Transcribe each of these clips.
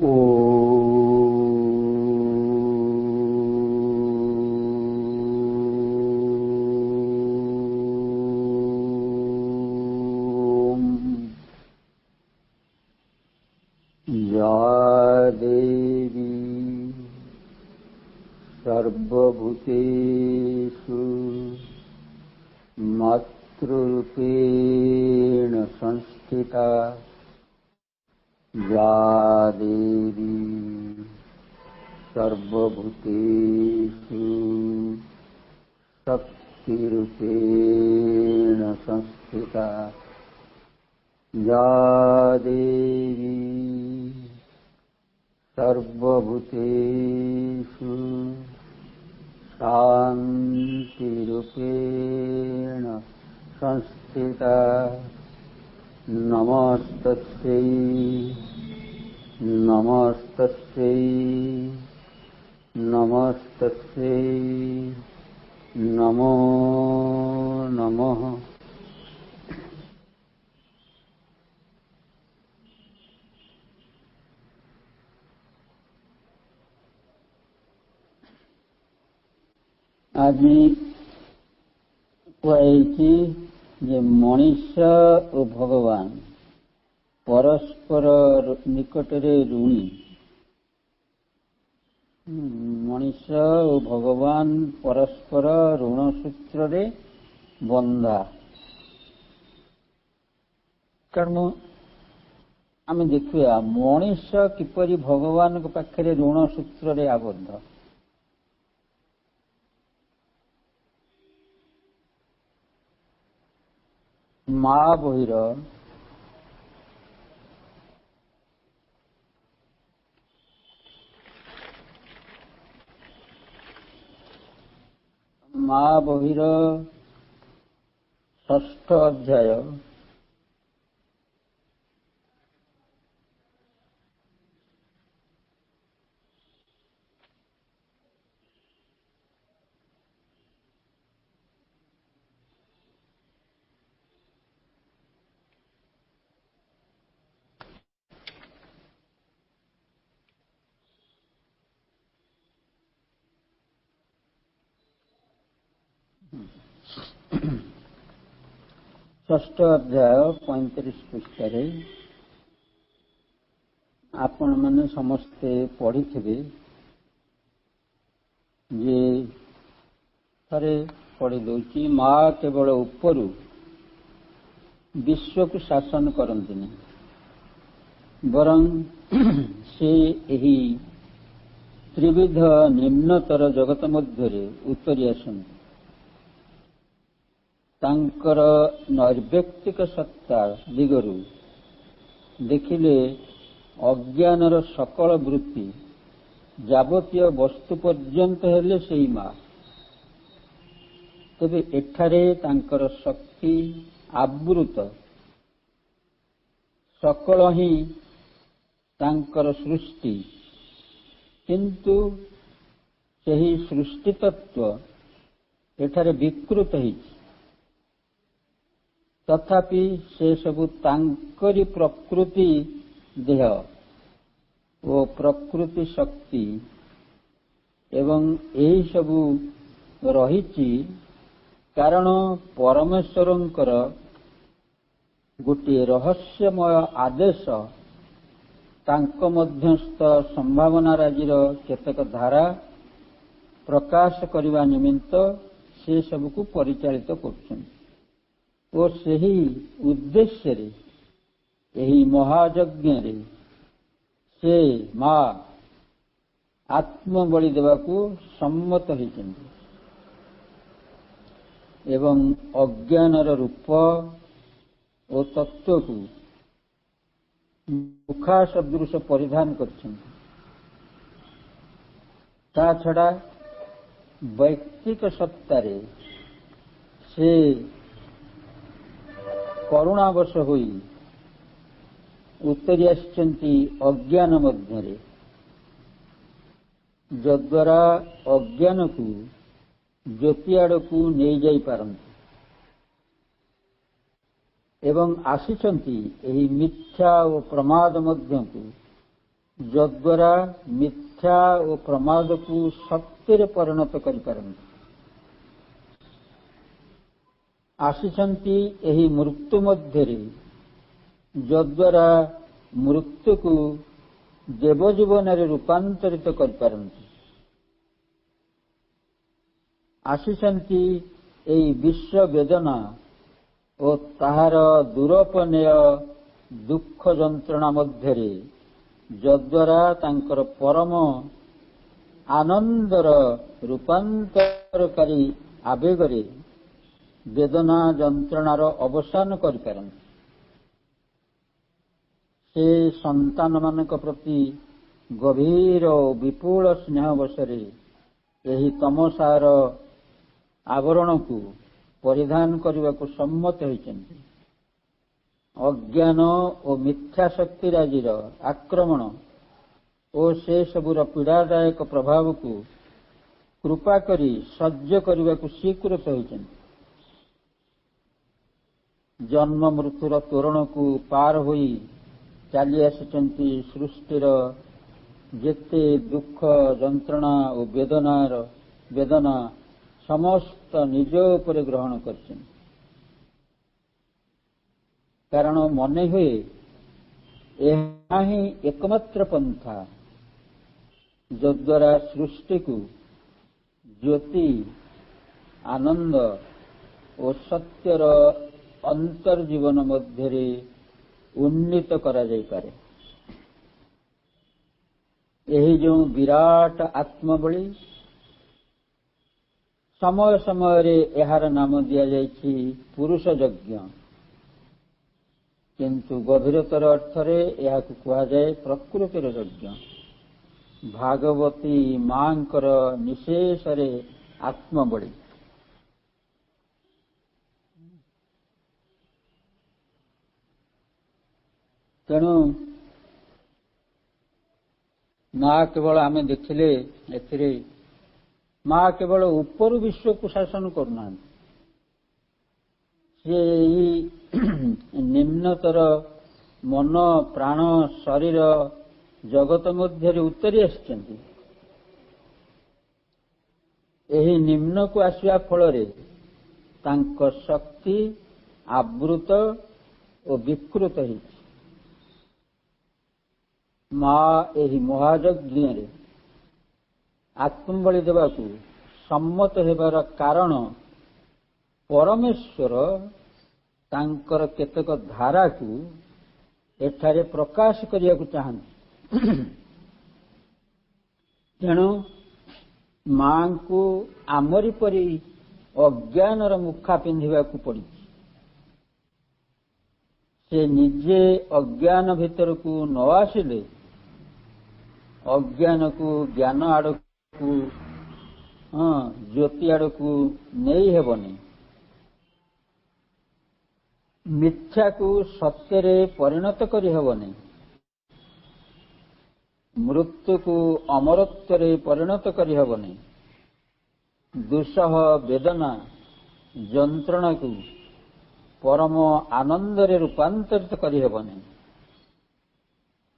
ओम या देवी सर्वभूतेषु मातृरूपेण संस्थिता या देवी सर्वभूतेषु शक्तिरूपेण संस्थिता या देवी सर्वभूतेषु शान्तिरूपेण संस्थिता नमस्तस्यै नमस्तस्यै नमस्तस्यै नमो नमः। आज कही जे मनीष और भगवान परस्पर निकटरे ऋणी। मनीष और भगवान परस्पर ऋण सूत्र रे बंधा। कारण आम देखा मनीष किपरि भगवान पाखे ऋण सूत्र रे आबद्ध। माँ बहिर षष्ठ अध्याय षष्ठ अध्याय 35 पृष्ठे आपण मैंने समस्ते पढ़ी थे जे थे पढ़ी दूची माँ केवल उपरु विश्व को शासन करती बरं से यही त्रिविध निम्नतर जगत मध्य उतरी आसती। तांकर नैर्व्यक्तिक सत्ता दिगरु देखिले अज्ञानर सकल वृत्ति जावतीय वस्तु पर्यंत हेले सेई माँ। तेबे एठारे तांकर शक्ति आवृत सकल ही तांकर सृष्टि, किंतु सेही सृष्टि तत्व एठारे विकृत है। तथापि से सबु तांकरी प्रकृति देह ओ प्रकृति शक्ति एवं यही सबु रहिछि। कारण परमेश्वरंकर गोटे रहस्यमय आदेश तांक मध्यस्थ संभावना राजीर केतक धारा प्रकाश करने निमित्त से सबको परिचालित करछन। और सही उद्देश्य रे यही महायज्ञ रे से माँ आत्मबलि देवाकू सम्मत होइछन्ति एवं अज्ञानर रूप और तत्व को मुखा सदृश परिधान करछन्ति। ता छड़ा वैयक्तिक सत्तारे से करुणावश होई उत्तरी आछन्ति अज्ञान मध्यरे, जद्वारा अज्ञान को ज्योति आड़कू नहीं जाई पारंती एवं आसीचन्ति एही मिथ्या और प्रमाद मध्य को ଯଦ୍ୱାରା ମିଥ୍ୟା ଓ ପ୍ରମାଦକୁ ସତ୍ୟରେ ପରିଣତ କରିପାରନ୍ତି। ଆସିଛନ୍ତି ଏହି ମୃତ୍ୟୁ ମଧ୍ୟରେ, ଯଦ୍ୱାରା ମୃତ୍ୟୁକୁ ଦେବଜୀବନରେ ରୂପାନ୍ତରିତ କରିପାରନ୍ତି। ଆସିଛନ୍ତି ଏହି ବିଶ୍ୱ ବେଦନା ଓ ତାହାର ଦୂରୋପନେୟ ଦୁଃଖ ଯନ୍ତ୍ରଣା ମଧ୍ୟରେ, ଯଦ୍ୱାରା ତାଙ୍କର ପରମ ଆନନ୍ଦର ରୂପାନ୍ତରକାରୀ ଆବେଗରେ ବେଦନା ଯନ୍ତ୍ରଣାର ଅବସାନ କରିପାରନ୍ତି। ସେ ସନ୍ତାନମାନଙ୍କ ପ୍ରତି ଗଭୀର ଓ ବିପୁଳ ସ୍ନେହବଶରେ ଏହି ତମସାର ଆବରଣକୁ ପରିଧାନ କରିବାକୁ ସମ୍ମତ ହୋଇଛନ୍ତି। ଅଜ୍ଞାନ ଓ ମିଥ୍ୟା ଶକ୍ତିରାଜିର ଆକ୍ରମଣ ଓ ସେ ସବୁର ପୀଡ଼ାଦାୟକ ପ୍ରଭାବକୁ କୃପା କରି ସହ୍ୟ କରିବାକୁ ସ୍ୱୀକୃତ ହୋଇଛନ୍ତି। ଜନ୍ମ ମୃତ୍ୟୁର ତୋରଣକୁ ପାର ହୋଇ ଚାଲି ଆସିଛନ୍ତି। ସୃଷ୍ଟିର ଯେତେ ଦୁଃଖ ଯନ୍ତ୍ରଣା ଓ ବେଦନା ସମସ୍ତ ନିଜ ଉପରେ ଗ୍ରହଣ କରିଛନ୍ତି। କାରଣ ମନେ ହୁଏ ଏହା ହିଁ ଏକମାତ୍ର ପନ୍ଥା, ଯଦ୍ୱାରା ସୃଷ୍ଟିକୁ ଜ୍ୟୋତି, ଆନନ୍ଦ ଓ ସତ୍ୟର ଅନ୍ତର୍ଜୀବନ ମଧ୍ୟରେ ଉନ୍ନୀତ କରାଯାଇପାରେ। ଏହି ଯେଉଁ ବିରାଟ ଆତ୍ମବଳୀ, ସମୟ ସମୟରେ ଏହାର ନାମ ଦିଆଯାଇଛି ପୁରୁଷ ଯଜ୍ଞ, କିନ୍ତୁ ଗଭୀରତର ଅର୍ଥରେ ଏହାକୁ କୁହାଯାଏ ପ୍ରକୃତିର ଯଜ୍ଞ। ଭାଗବତୀ ମାଙ୍କର ନିଶେଷରେ ଆତ୍ମବଳୀ। ତେଣୁ ମା କେବଳ ଆମେ ଦେଖିଲେ ଏଥିରେ ମା କେବଳ ଉପରୁ ବିଶ୍ୱକୁ ଶାସନ କରୁନାହାନ୍ତି। ସେ ଏହି ନିମ୍ନତର ମନ, ପ୍ରାଣ, ଶରୀର ଜଗତ ମଧ୍ୟରେ ଉତ୍ତରି ଆସିଛନ୍ତି। ଏହି ନିମ୍ନକୁ ଆସିବା ଫଳରେ ତାଙ୍କ ଶକ୍ତି ଆବୃତ ଓ ବିକୃତ ହୋଇଛି। ମା ଏହି ମହାଯଜ୍ଞରେ ଆତ୍ମବଳୀ ଦେବାକୁ ସମ୍ମତ ହେବାର କାରଣ, ପରମେଶ୍ୱର ତାଙ୍କର କେତେକ ଧାରାକୁ ଏଠାରେ ପ୍ରକାଶ କରିବାକୁ ଚାହାନ୍ତି। ତେଣୁ ମାଙ୍କୁ ଆମରି ପରି ଅଜ୍ଞାନର ମୁଖା ପିନ୍ଧିବାକୁ ପଡ଼ିଛି। ସେ ନିଜେ ଅଜ୍ଞାନ ଭିତରକୁ ନ ଆସିଲେ ଅଜ୍ଞାନକୁ ଜ୍ଞାନ ଆଡ଼କୁ, ଜ୍ୟୋତି ଆଡ଼କୁ ନେଇ ହେବନି। ମିଥ୍ୟାକୁ ସତ୍ୟରେ ପରିଣତ କରିହେବନି। ମୃତ୍ୟୁକୁ ଅମରତ୍ୱରେ ପରିଣତ କରିହେବନି। ଦୁଃସହ ବେଦନା ଯନ୍ତ୍ରଣାକୁ ପରମ ଆନନ୍ଦରେ ରୂପାନ୍ତରିତ କରିହେବନି।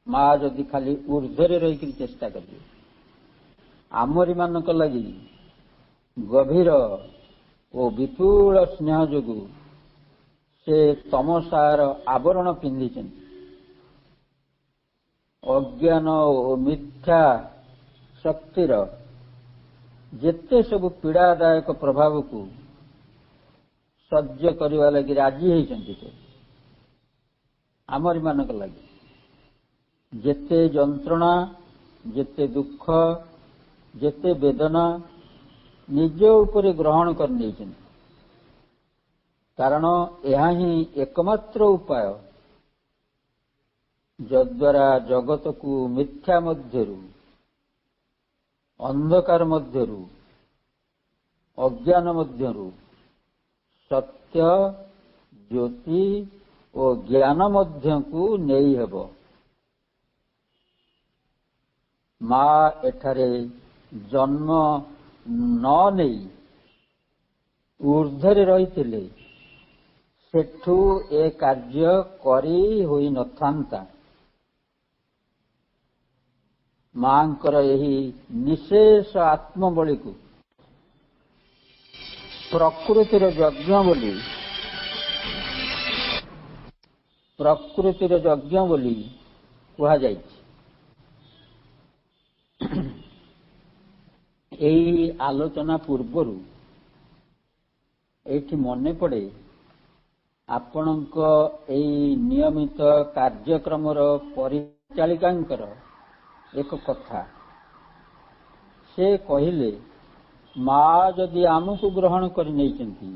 ମା ଯଦି ଖାଲି ଊର୍ଦ୍ଧ୍ୱରେ ରହିକରି ଚେଷ୍ଟା କରିବେ, ଆମରିମାନଙ୍କ ଲାଗି ଗଭୀର ଓ ବିପୁଳ ସ୍ନେହ ଯୋଗୁଁ ସେ ତମସାର ଆବରଣ ପିନ୍ଧିଛନ୍ତି। ଅଜ୍ଞାନ ଓ ମିଥ୍ୟା ଶକ୍ତିର ଯେତେ ସବୁ ପୀଡ଼ାଦାୟକ ପ୍ରଭାବକୁ ସହ୍ୟ କରିବା ଲାଗି ରାଜି ହୋଇଛନ୍ତି। ସେ ଆମରିମାନଙ୍କ ଲାଗି ଯେତେ ଯନ୍ତ୍ରଣା, ଯେତେ ଦୁଃଖ, ଯେତେ ବେଦନା ନିଜ ଉପରେ ଗ୍ରହଣ କରିନେଇଛନ୍ତି। କାରଣ ଏହା ହିଁ ଏକମାତ୍ର ଉପାୟ, ଯଦ୍ୱାରା ଜଗତକୁ ମିଥ୍ୟା ମଧ୍ୟରୁ, ଅନ୍ଧକାର ମଧ୍ୟରୁ, ଅଜ୍ଞାନ ମଧ୍ୟରୁ ସତ୍ୟ, ଜ୍ୟୋତି ଓ ଜ୍ଞାନ ମଧ୍ୟକୁ ନେଇ ହେବ। ମା ଏଠାରେ ଜନ୍ମ ନ ନେଇ ଊର୍ଦ୍ଧ୍ୱରେ ରହିଥିଲେ ସେଠୁ ଏ କାର୍ଯ୍ୟ କରି ହୋଇନଥାନ୍ତା। ମାଙ୍କର ଏହି ନିଶେଷ ଆତ୍ମବଳୀକୁ ପ୍ରକୃତିର ଯଜ୍ଞ ବୋଲି କୁହାଯାଇଛି। ଏହି ଆଲୋଚନା ପୂର୍ବରୁ ଏଇଠି ମନେ ପଡ଼େ ଆପଣଙ୍କ ଏହି ନିୟମିତ କାର୍ଯ୍ୟକ୍ରମର ପରିଚାଳିକାଙ୍କର ଏକ କଥା। ସେ କହିଲେ, ମା ଯଦି ଆମକୁ ଗ୍ରହଣ କରି ନେଇଛନ୍ତି,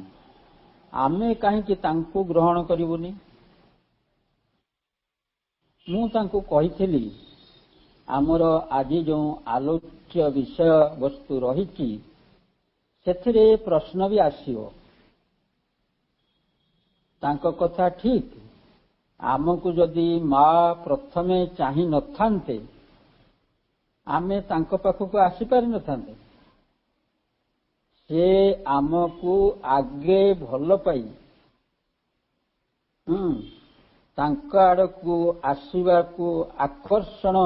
ଆମେ କାହିଁକି ତାଙ୍କୁ ଗ୍ରହଣ କରିବୁନି? ମୁଁ ତାଙ୍କୁ କହିଥିଲି, ଆମର ଆଜି ଯେଉଁ ଆଲୋଚ୍ୟ ବିଷୟବସ୍ତୁ ରହିଛି ସେଥିରେ ପ୍ରଶ୍ନ ବି ଆସିବ। ତାଙ୍କ କଥା ଠିକ୍। ଆମକୁ ଯଦି ମା ପ୍ରଥମେ ଚାହିଁ ନଥାନ୍ତେ, ଆମେ ତାଙ୍କ ପାଖକୁ ଆସିପାରିନଥାନ୍ତେ। ସେ ଆମକୁ ଆଗେ ଭଲ ପାଇ ତାଙ୍କ ଆଡ଼କୁ ଆସିବାକୁ ଆକର୍ଷଣ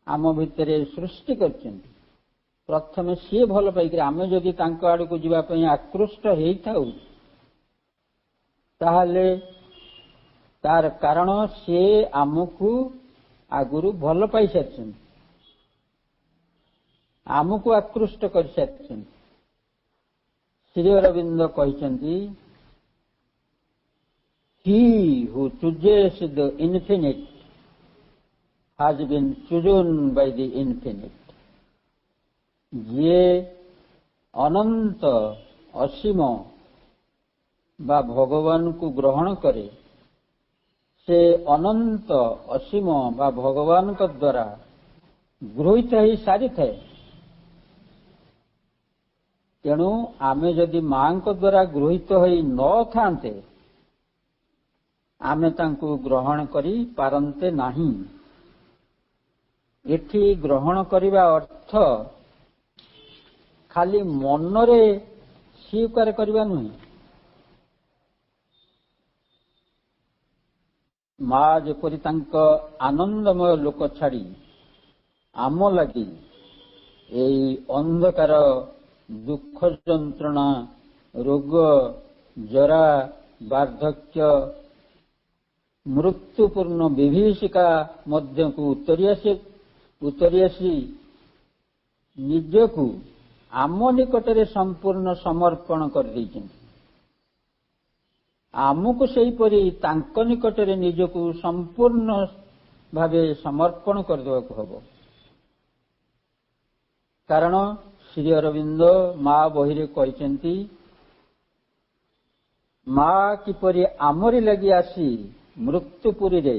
ଆମ ଭିତରେ ସୃଷ୍ଟି କରିଛନ୍ତି। ପ୍ରଥମେ ସିଏ ଭଲ ପାଇକରି ଆମେ ଯଦି ତାଙ୍କ ଆଡ଼କୁ ଯିବା ପାଇଁ ଆକୃଷ୍ଟ ହେଇଥାଉ, ତାହେଲେ ତାର କାରଣ ସିଏ ଆମକୁ ଆଗରୁ ଭଲ ପାଇସାରିଛନ୍ତି, ଆମକୁ ଆକୃଷ୍ଟ କରିସାରିଛନ୍ତି। ଶ୍ରୀ ଅରବିନ୍ଦ କହିଛନ୍ତି, He who chooses the infinite has been chosen by the infinite. ଯିଏ ଅନନ୍ତ ଅସୀମ ବା ଭଗବାନଙ୍କୁ ଗ୍ରହଣ କରେ, ସେ ଅନନ୍ତ ଅସୀମ ବା ଭଗବାନଙ୍କ ଦ୍ୱାରା ଗୃହୀତ ହେଇ ସାରିଥାଏ। ତେଣୁ ଆମେ ଯଦି ମାଙ୍କ ଦ୍ୱାରା ଗୃହୀତ ହୋଇ ନଥାନ୍ତେ, ଆମେ ତାଙ୍କୁ ଗ୍ରହଣ କରି ପାରନ୍ତେ ନାହିଁ। ଏଠି ଗ୍ରହଣ କରିବା ଅର୍ଥ ଖାଲି ମନରେ ସ୍ୱୀକାର କରିବା ନୁହେଁ। ମା ଯେପରି ତାଙ୍କ ଆନନ୍ଦମୟ ଲୋକ ଛାଡ଼ି ଆମ ଲାଗି ଏହି ଅନ୍ଧକାର, ଦୁଃଖ, ଯନ୍ତ୍ରଣା, ରୋଗ, ଜରା, ବାର୍ଦ୍ଧକ୍ୟ, ମୃତ୍ୟୁପୂର୍ଣ୍ଣ ବିଭୀଷିକା ମଧ୍ୟକୁ ଉତ୍ତରି ଆସି ନିଜକୁ ଆମ ନିକଟରେ ସମ୍ପୂର୍ଣ୍ଣ ସମର୍ପଣ କରିଦେଇଛନ୍ତି, ଆମକୁ ସେହିପରି ତାଙ୍କ ନିକଟରେ ନିଜକୁ ସମ୍ପୂର୍ଣ୍ଣ ଭାବେ ସମର୍ପଣ କରିଦେବାକୁ ହେବ। କାରଣ ଶ୍ରୀ ଅରବିନ୍ଦ ମା ବହିରେ କହିଛନ୍ତି, ମା କିପରି ଆମରି ଲାଗି ଆସି ମୃତ୍ୟୁପୁରୀରେ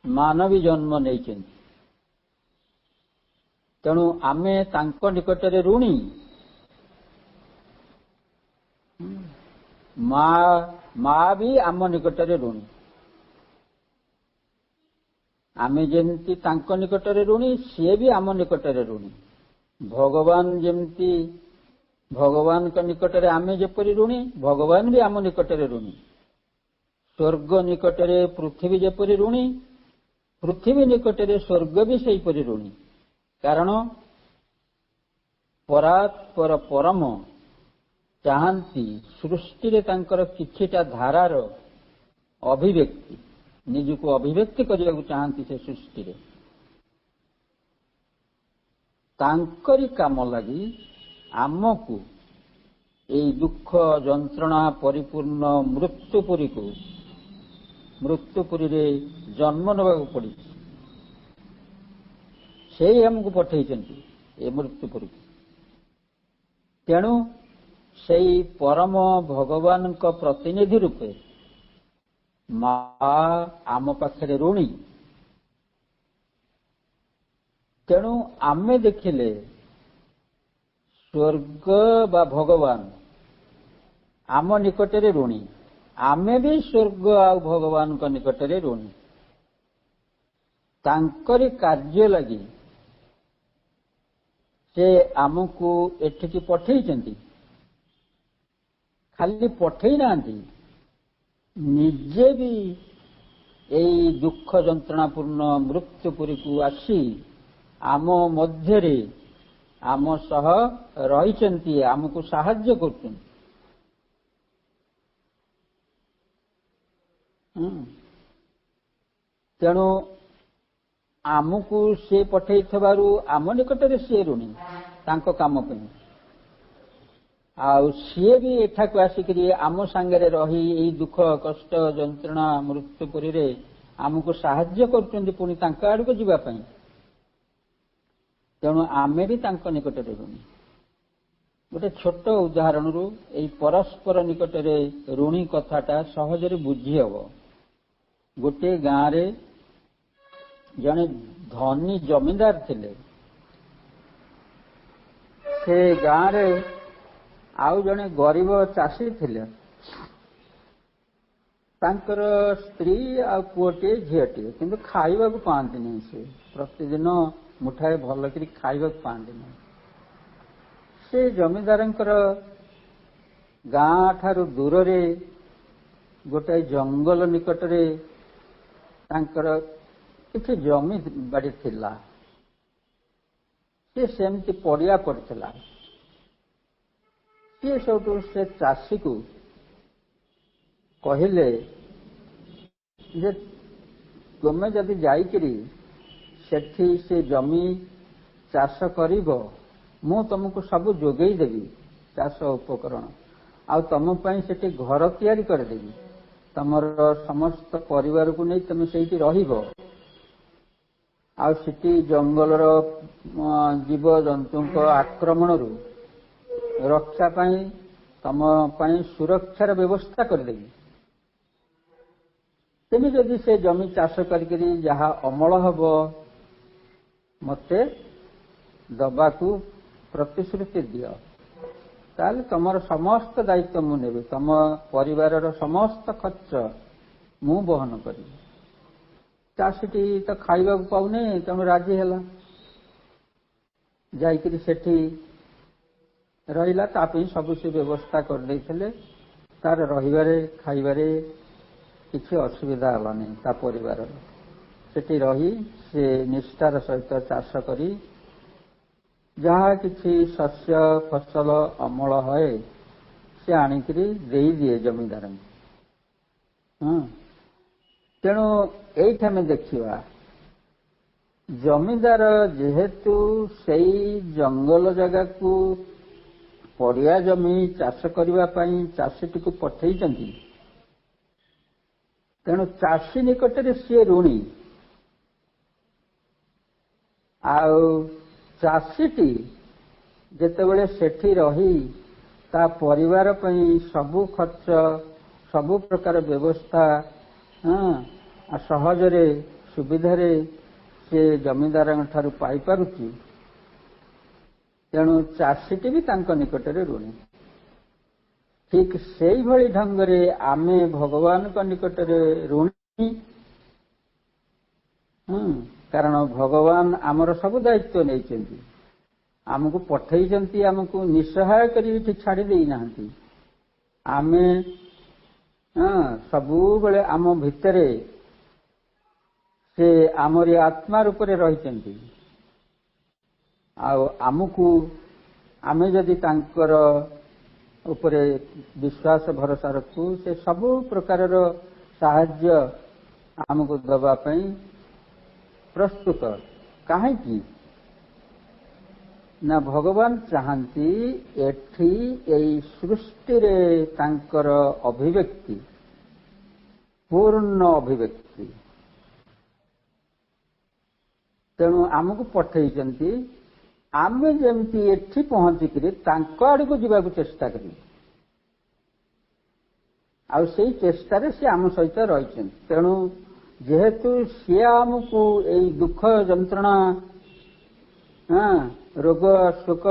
ମାନବୀ ଜନ୍ମ ନେଇଛନ୍ତି। ତେଣୁ ଆମେ ତାଙ୍କ ନିକଟରେ ଋଣୀ। ମା ବି ଆମ ନିକଟରେ ଋଣୀ। ଆମେ ଯେମିତି ତାଙ୍କ ନିକଟରେ ଋଣୀ, ସିଏ ବି ଆମ ନିକଟରେ ଋଣୀ। ଭଗବାନ ଯେମିତି, ଭଗବାନଙ୍କ ନିକଟରେ ଆମେ ଯେପରି ଋଣୀ, ଭଗବାନ ବି ଆମ ନିକଟରେ ଋଣୀ। ସ୍ୱର୍ଗ ନିକଟରେ ପୃଥିବୀ ଯେପରି ଋଣୀ, ପୃଥିବୀ ନିକଟରେ ସ୍ୱର୍ଗ ବି ସେହିପରି ଋଣୀ। କାରଣ ପରାତ୍ପର ପରମ ଚାହାନ୍ତି ସୃଷ୍ଟିରେ ତାଙ୍କର କିଛିଟା ଧାରାର ଅଭିବ୍ୟକ୍ତି, ନିଜକୁ ଅଭିବ୍ୟକ୍ତି କରିବାକୁ ଚାହାନ୍ତି ସେ ସୃଷ୍ଟିରେ। ତାଙ୍କରି କାମ ଲାଗି ଆମକୁ ଏହି ଦୁଃଖ, ଯନ୍ତ୍ରଣା ପରିପୂର୍ଣ୍ଣ ମୃତ୍ୟୁପୁରୀରେ ଜନ୍ମ ନେବାକୁ ପଡ଼ିଛି। ସେଇ ଆମକୁ ପଠେଇଛନ୍ତି ଏ ମୃତ୍ୟୁପୁରୀକୁ। ତେଣୁ ସେଇ ପରମ ଭଗବାନଙ୍କ ପ୍ରତିନିଧି ରୂପେ ମା ଆମ ପାଖରେ ଋଣୀ। ତେଣୁ ଆମେ ଦେଖିଲେ ସ୍ୱର୍ଗ ବା ଭଗବାନ ଆମ ନିକଟରେ ଋଣୀ, ଆମେ ବି ସ୍ୱର୍ଗ ଆଉ ଭଗବାନଙ୍କ ନିକଟରେ ଋଣୀ। ତାଙ୍କରି କାର୍ଯ୍ୟ ଲାଗି ସେ ଆମକୁ ଏଠିକି ପଠେଇଛନ୍ତି। ଖାଲି ପଠେଇ ନାହାନ୍ତି, ନିଜେ ବି ଏଇ ଦୁଃଖ ଯନ୍ତ୍ରଣାପୂର୍ଣ୍ଣ ମୃତ୍ୟୁପୁରୀକୁ ଆସି ଆମ ମଧ୍ୟରେ ଆମ ସହ ରହିଛନ୍ତି, ଆମକୁ ସାହାଯ୍ୟ କରୁଛନ୍ତି। ତେଣୁ ଆମକୁ ସେ ପଠେଇଥିବାରୁ ଆମ ନିକଟରେ ସିଏ ଋଣୀ ତାଙ୍କ କାମ ପାଇଁ। ଆଉ ସିଏ ବି ଏଠାକୁ ଆସିକରି ଆମ ସାଙ୍ଗରେ ରହି ଏଇ ଦୁଃଖ କଷ୍ଟ ଯନ୍ତ୍ରଣା ମୃତ୍ୟୁପୁରୀରେ ଆମକୁ ସାହାଯ୍ୟ କରୁଛନ୍ତି ପୁଣି ତାଙ୍କ ଆଡ଼କୁ ଯିବା ପାଇଁ। ତେଣୁ ଆମେ ବି ତାଙ୍କ ନିକଟରେ ଋଣୀ। ଗୋଟେ ଛୋଟ ଉଦାହରଣରୁ ଏଇ ପରସ୍ପର ନିକଟରେ ଋଣୀ କଥାଟା ସହଜରେ ବୁଝି ହେବ। ଗୋଟିଏ ଗାଁରେ ଜଣେ ଧନୀ ଜମିଦାର ଥିଲେ। ସେ ଗାଁରେ ଆଉ ଜଣେ ଗରିବ ଚାଷୀ ଥିଲେ। ତାଙ୍କର ସ୍ତ୍ରୀ ଆଉ ପୁଅଟିଏ ଝିଅଟିଏ, କିନ୍ତୁ ଖାଇବାକୁ ପାଆନ୍ତିନି। ସେ ପ୍ରତିଦିନ ମୁଠାଏ ଭଲ କରି ଖାଇବାକୁ ପାଆନ୍ତିନି। ସେ ଜମିଦାରଙ୍କର ଗାଁ ଠାରୁ ଦୂରରେ ଗୋଟାଏ ଜଙ୍ଗଲ ନିକଟରେ ତାଙ୍କର କିଛି ଜମି ବାଡ଼ି ଥିଲା। ସେ ସେମିତି ପଡ଼ିଆ ପଡ଼ିଥିଲା। ସିଏ ସବୁଠୁ ସେ ଚାଷୀକୁ କହିଲେ ଯେ ତୁମେ ଯଦି ଯାଇକରି ସେଠି ସେ ଜମି ଚାଷ କରିବ, ମୁଁ ତମକୁ ସବୁ ଯୋଗେଇ ଦେବି ଚାଷ ଉପକରଣ, ଆଉ ତମ ପାଇଁ ସେଠି ଘର ତିଆରି କରିଦେବି। ତମର ସମସ୍ତ ପରିବାରକୁ ନେଇ ତମେ ସେଇଠି ରହିବ। ଆଉ ସେଠି ଜଙ୍ଗଲର ଜୀବଜନ୍ତୁଙ୍କ ଆକ୍ରମଣରୁ ରକ୍ଷା ପାଇଁ ତମ ପାଇଁ ସୁରକ୍ଷାର ବ୍ୟବସ୍ଥା କରିଦେବି। ତେଣୁ ଯଦି ସେ ଜମି ଚାଷ କରିକରି ଯାହା ଅମଳ ହେବ ମୋତେ ଦବାକୁ ପ୍ରତିଶ୍ରୁତି ଦିଅ, ତାହେଲେ ତମର ସମସ୍ତ ଦାୟିତ୍ୱ ମୁଁ ନେବି, ତମ ପରିବାରର ସମସ୍ତ ଖର୍ଚ୍ଚ ମୁଁ ବହନ କରିବି। ଚାଷୀଟି ତ ଖାଇବାକୁ ପାଉନି, ତେଣୁ ରାଜି ହେଲା। ଯାଇକରି ସେଠି ରହିଲା। ତା ପାଇଁ ସବୁ ସେ ବ୍ୟବସ୍ଥା କରିଦେଇଥିଲେ। ତାର ରହିବାରେ ଖାଇବାରେ କିଛି ଅସୁବିଧା ହେଲାନି। ତା ପରିବାରର ସେଠି ରହି ସେ ନିଷ୍ଠାର ସହିତ ଚାଷ କରି ଯାହା କିଛି ଶସ୍ୟ ଫସଲ ଅମଳ ହୁଏ ସେ ଆଣିକରି ଦେଇଦିଏ ଜମିଦାରଙ୍କୁ। ତେଣୁ ଏଇଠି ଆମେ ଦେଖିବା, ଜମିଦାର ଯେହେତୁ ସେଇ ଜଙ୍ଗଲ ଜାଗାକୁ ପଡ଼ିଆ ଜମି ଚାଷ କରିବା ପାଇଁ ଚାଷୀଟିକୁ ପଠେଇଛନ୍ତି, ତେଣୁ ଚାଷୀ ନିକଟରେ ସିଏ ଋଣୀ। ଆଉ ଚାଷୀଟି ଯେତେବେଳେ ସେଠି ରହି ତା ପରିବାର ପାଇଁ ସବୁ ଖର୍ଚ୍ଚ ସବୁ ପ୍ରକାର ବ୍ୟବସ୍ଥା ସହଜରେ ସୁବିଧାରେ ସେ ଜମିଦାରଙ୍କ ଠାରୁ ପାଇପାରୁଛି, ତେଣୁ ଚାଷୀଟି ବି ତାଙ୍କ ନିକଟରେ ଋଣୀ। ଠିକ୍ ସେଇଭଳି ଢଙ୍ଗରେ ଆମେ ଭଗବାନଙ୍କ ନିକଟରେ ଋଣୀ। କାରଣ ଭଗବାନ ଆମର ସବୁ ଦାୟିତ୍ୱ ନେଇଛନ୍ତି, ଆମକୁ ପଠେଇଛନ୍ତି, ଆମକୁ ନିଃସହାୟ କରି ଏଠି ଛାଡ଼ି ଦେଇନାହାନ୍ତି। ଆମେ ସବୁବେଳେ ଆମ ଭିତରେ ସେ ଆମରି ଆତ୍ମା ରୂପରେ ରହିଛନ୍ତି। ଆଉ ଆମେ ଯଦି ତାଙ୍କର ଉପରେ ବିଶ୍ୱାସ ଭରସା ରଖୁ, ସେ ସବୁ ପ୍ରକାରର ସାହାଯ୍ୟ ଆମକୁ ଦେବା ପାଇଁ ପ୍ରସ୍ତୁତ। କାହିଁକି ନା ଭଗବାନ ଚାହାନ୍ତି ଏଠି ଏଇ ସୃଷ୍ଟିରେ ତାଙ୍କର ଅଭିବ୍ୟକ୍ତି, ପୂର୍ଣ୍ଣ ଅଭିବ୍ୟକ୍ତି। ତେଣୁ ଆମକୁ ପଠେଇଛନ୍ତି, ଆମେ ଯେମିତି ଏଠି ପହଞ୍ଚିକରି ତାଙ୍କ ଆଡ଼କୁ ଯିବାକୁ ଚେଷ୍ଟା କରିବୁ। ଆଉ ସେଇ ଚେଷ୍ଟାରେ ସେ ଆମ ସହିତ ରହିଛନ୍ତି। ତେଣୁ ଯେହେତୁ ସିଏ ଆମକୁ ଏଇ ଦୁଃଖ ଯନ୍ତ୍ରଣା ରୋଗ ଶୋକ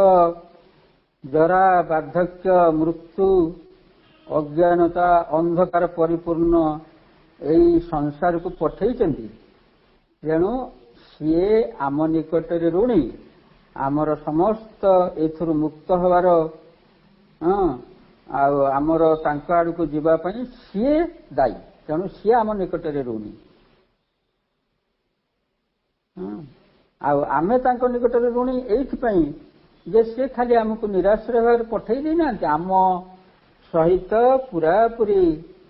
ଜରା ବାର୍ଦ୍ଧକ୍ୟ ମୃତ୍ୟୁ ଅଜ୍ଞାନତା ଅନ୍ଧକାର ପରିପୂର୍ଣ୍ଣ ଏଇ ସଂସାରକୁ ପଠେଇଛନ୍ତି, ତେଣୁ ସିଏ ଆମ ନିକଟରେ ଋଣୀ। ଆମର ସମସ୍ତ ଏଥିରୁ ମୁକ୍ତ ହେବାର ଆଉ ଆମର ତାଙ୍କ ଆଡ଼କୁ ଯିବା ପାଇଁ ସିଏ ଦାୟୀ। ତେଣୁ ସିଏ ଆମ ନିକଟରେ ଋଣୀ। ଆଉ ଆମେ ତାଙ୍କ ନିକଟରେ ଋଣୀ ଏଇଥିପାଇଁ ଯେ ସେ ଖାଲି ଆମକୁ ନିରାଶ୍ରୟ ଭାବରେ ପଠେଇ ଦେଇନାହାନ୍ତି, ଆମ ସହିତ ପୁରାପୁରି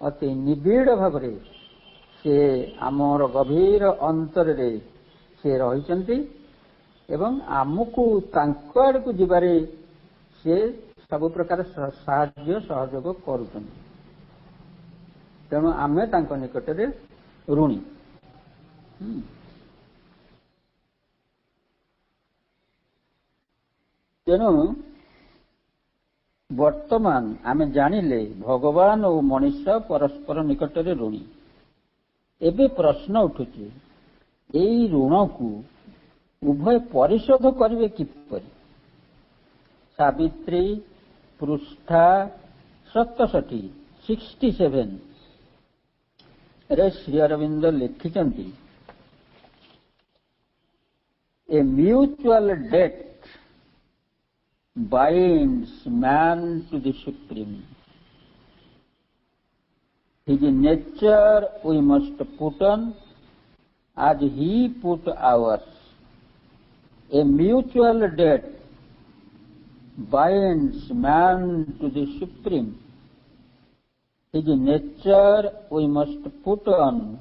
ଅତି ନିବିଡ଼ ଭାବରେ ସେ ଆମର ଗଭୀର ଅନ୍ତରରେ ସେ ରହିଛନ୍ତି ଏବଂ ଆମକୁ ତାଙ୍କ ଆଡ଼କୁ ଯିବାରେ ସେ ସବୁ ପ୍ରକାର ସାହାଯ୍ୟ ସହଯୋଗ କରୁଛନ୍ତି। ତେଣୁ ଆମେ ତାଙ୍କ ନିକଟରେ ଋଣୀ। ତେଣୁ ବର୍ତ୍ତମାନ ଆମେ ଜାଣିଲେ ଭଗବାନ ଓ ମଣିଷ ପରସ୍ପର ନିକଟରେ ଋଣୀ। ଏବେ ପ୍ରଶ୍ନ ଉଠୁଛି, ଏଇ ଋଣକୁ ଉଭୟ ପରିଶୋଧ କରିବେ କିପରି? ସାବିତ୍ରୀ ପୃଷ୍ଠା 67 ରେ ଶ୍ରୀ ଅରବିନ୍ଦ ଲେଖିଛନ୍ତି, a mutual debt binds man to the Supreme. His nature we must put on as he put ours. A mutual debt binds man to the Supreme. His nature we must put on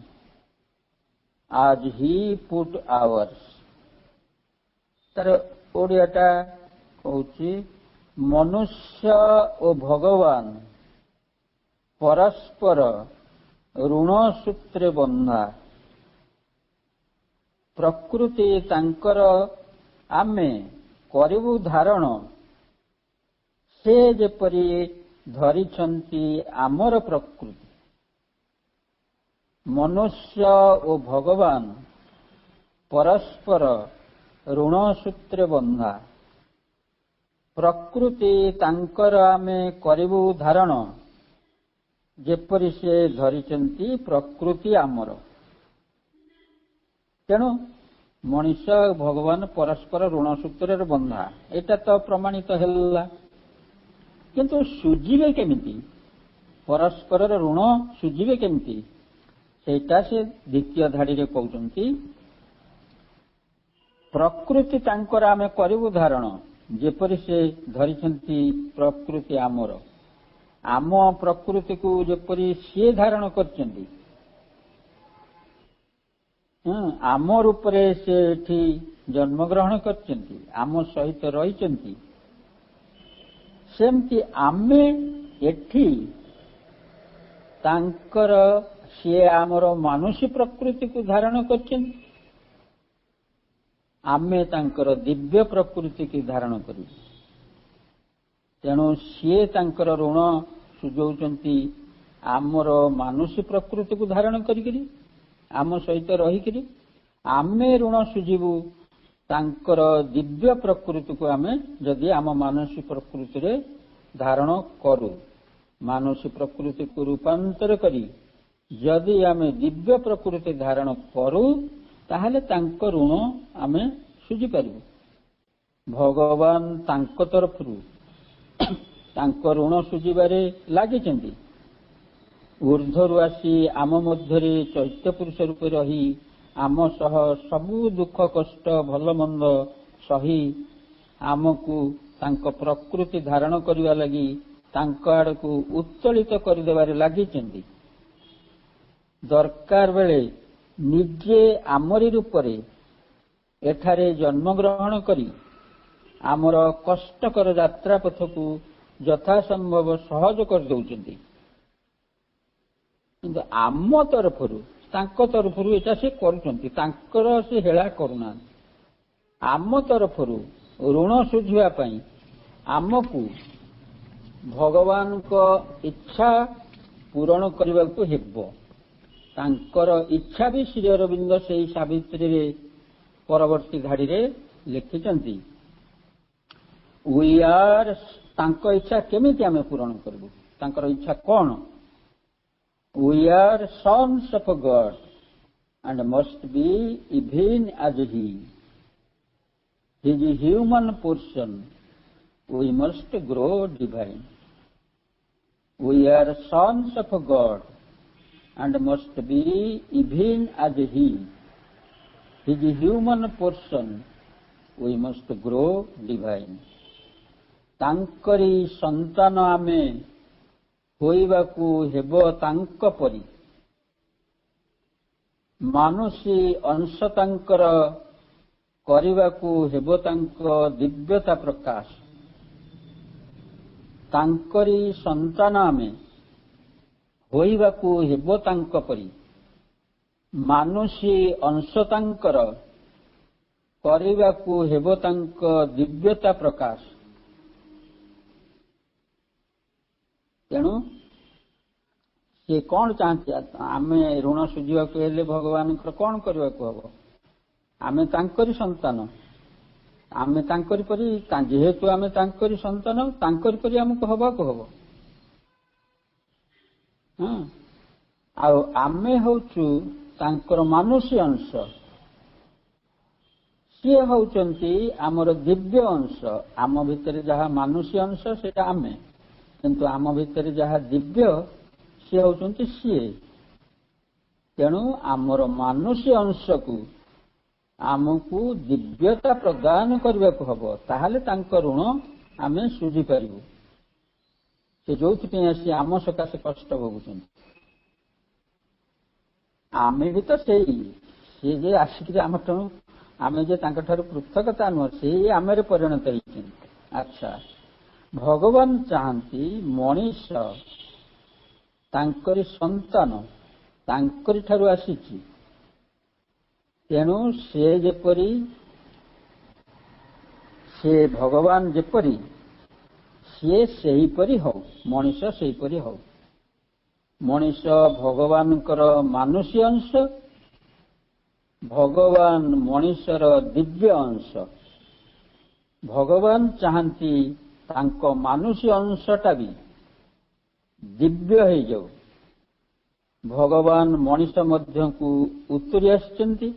as he put ours. तर ओडियाटा Cauchy मनुष्य ओ भगवान परस्पर ऋण सूत्रे बंधा। प्रकृति तांकर आमे करिबु धारण से जेपरि धरिछंती आमर प्रकृति। मनुष्य ओ भगवान परस्पर ऋण सूत्रे बंधा। प्रकृति तांकर आमे करिबु धारण जेपरि से धरिचंती प्रकृति आमर। तेणु मनुष्य भगवान परस्पर ऋण सूत्र बंधा एटा तो प्रमाणित हैला, किंतु सुझिबे केमिति? परस्पर ऋण सुझिबे केमिति सेटा से द्वितीय धाड़ी रे कहउचंती, प्रकृति तांकर आमे करिबु धारण जेपरि से धरिछंती प्रकृति आमर। आम प्रकृति को जेपरि से धारण करछंती, आम रूपरे से एठी जन्म ग्रहण करछंती, आम सहित रहिछंती, सेमती आमे एठी तांकर से आमर मानुषी प्रकृति को धारण करछंती, आमे तांकर दिव्य प्रकृति की धारण करू। तेणु सी तांकर ऋण सुझौचंती आमर मानुषी प्रकृति को धारण करिकरी आम सहित रहिकरी, आमे ऋण सुझिबु तांकर दिव्य प्रकृति को आमे जदि आम मानुषी प्रकृति रे धारण करू, मानुषी प्रकृति को रूपांतर करी जदि आमे दिव्य प्रकृति धारण करू ताहले तांको ऋण आमे सुझी पारिबु। भगवान तांको तरफरु तांको ऋण सुझिबारे लागिचंती। ऊर्ध्वरु आसी आम मध्यरे चैत्य पुरुष रूपे रही आम सह सबु दुख कष्ट भल मंद सही आमकु तांको प्रकृति धारण करिवा लागि तांको आडकु उत्तोलित करिदेबारे लागिचंती। दरकार बेले निजे आमरी रूपरे एठारे जन्म ग्रहण करी आमर कष्टकर यात्रा पथ को यथासंभव सहज कर दउचंती। किंतु आम तरफरु तांको तरफरु एटा से करूचंती, तांकर से हेला करूना। आम तरफरु ऋण सुझिबा पई आमकु भगवान को इच्छा पूरण करबा को हेबो। तांकर इच्छा भी श्री अरविंद से सावित्री रे परवर्ती धाड़ी रे लिखिचंती। वी आर तांको इच्छा केमिति आमे पूरण करबु? तांकर इच्छा कोन? We are sons of God and must be even as he. His human portion we must grow divine. We are sons of God and must be even as he. his human portion we must grow divine. ତାଙ୍କରି ସନ୍ତାନ ଆମେ ହୋଇବାକୁ ହେବ ତାଙ୍କ ପରି, ମାନୁଷୀ ଅଂଶ ତାଙ୍କର କରିବାକୁ ହେବ ତାଙ୍କ ଦିବ୍ୟତା ପ୍ରକାଶ। ତାଙ୍କରି ସନ୍ତାନ ଆମେ ହୋଇବାକୁ ହେବ ତାଙ୍କ ପରି, ମାନୁଷୀ ଅଂଶ ତାଙ୍କର କରିବାକୁ ହେବ ତାଙ୍କ ଦିବ୍ୟତା ପ୍ରକାଶ। ତେଣୁ ସେ କଣ ଚାହାନ୍ତି? ଆମେ ଋଣ ସୁଝିବାକୁ ହେଲେ ଭଗବାନଙ୍କର କଣ କରିବାକୁ ହବ? ଆମେ ତାଙ୍କରି ସନ୍ତାନ, ଆମେ ତାଙ୍କରି ପରି, ଯେହେତୁ ଆମେ ତାଙ୍କରି ସନ୍ତାନ, ତାଙ୍କରି ପରି ଆମକୁ ହବାକୁ ହବ। ଆଉ ଆମେ ହଉଛୁ ତାଙ୍କର ମାନୁଷୀ ଅଂଶ, ସିଏ ହଉଛନ୍ତି ଆମର ଦିବ୍ୟ ଅଂଶ। ଆମ ଭିତରେ ଯାହା ମାନୁଷୀ ଅଂଶ ସେଇଟା ଆମେ, କିନ୍ତୁ ଆମ ଭିତରେ ଯାହା ଦିବ୍ୟ ସିଏ ହଉଛନ୍ତି ସିଏ। ତେଣୁ ଆମର ମାନୁଷୀ ଅଂଶକୁ ଆମକୁ ଦିବ୍ୟତା ପ୍ରଦାନ କରିବାକୁ ହବ, ତାହେଲେ ତାଙ୍କ ଋଣ ଆମେ ସୁଝିପାରିବୁ। ସେ ଯୋଉଥିପାଇଁ ଆସି ଆମ ସକାଶେ କଷ୍ଟ ଭୋଗୁଛନ୍ତି। ଆମେ ବି ତ ସେଇ, ସିଏ ଯେ ଆସିକିରି ଆମଠୁ, ଆମେ ଯେ ତାଙ୍କଠାରୁ ପୃଥକତା ନୁହଁ, ସେଇ ଆମରେ ପରିଣତ ହେଇଛନ୍ତି। ଆଚ୍ଛା, ଭଗବାନ ଚାହାନ୍ତି ମଣିଷ ତାଙ୍କରି ସନ୍ତାନ, ତାଙ୍କରି ଠାରୁ ଆସିଛି। ତେଣୁ ସେ ଭଗବାନ ଯେପରି, ସିଏ ସେହିପରି ହଉ, ମଣିଷ ସେହିପରି ହଉ। ମଣିଷ ଭଗବାନଙ୍କର ମାନୁଷୀ ଅଂଶ, ଭଗବାନ ମଣିଷର ଦିବ୍ୟ ଅଂଶ। ଭଗବାନ ଚାହାନ୍ତି ତାଙ୍କ ମାନୁଷୀ ଅଂଶଟା ବି ଦିବ୍ୟ ହେଇଯାଉ। ଭଗବାନ ମଣିଷ ମଧ୍ୟକୁ ଉତରି ଆସିଛନ୍ତି,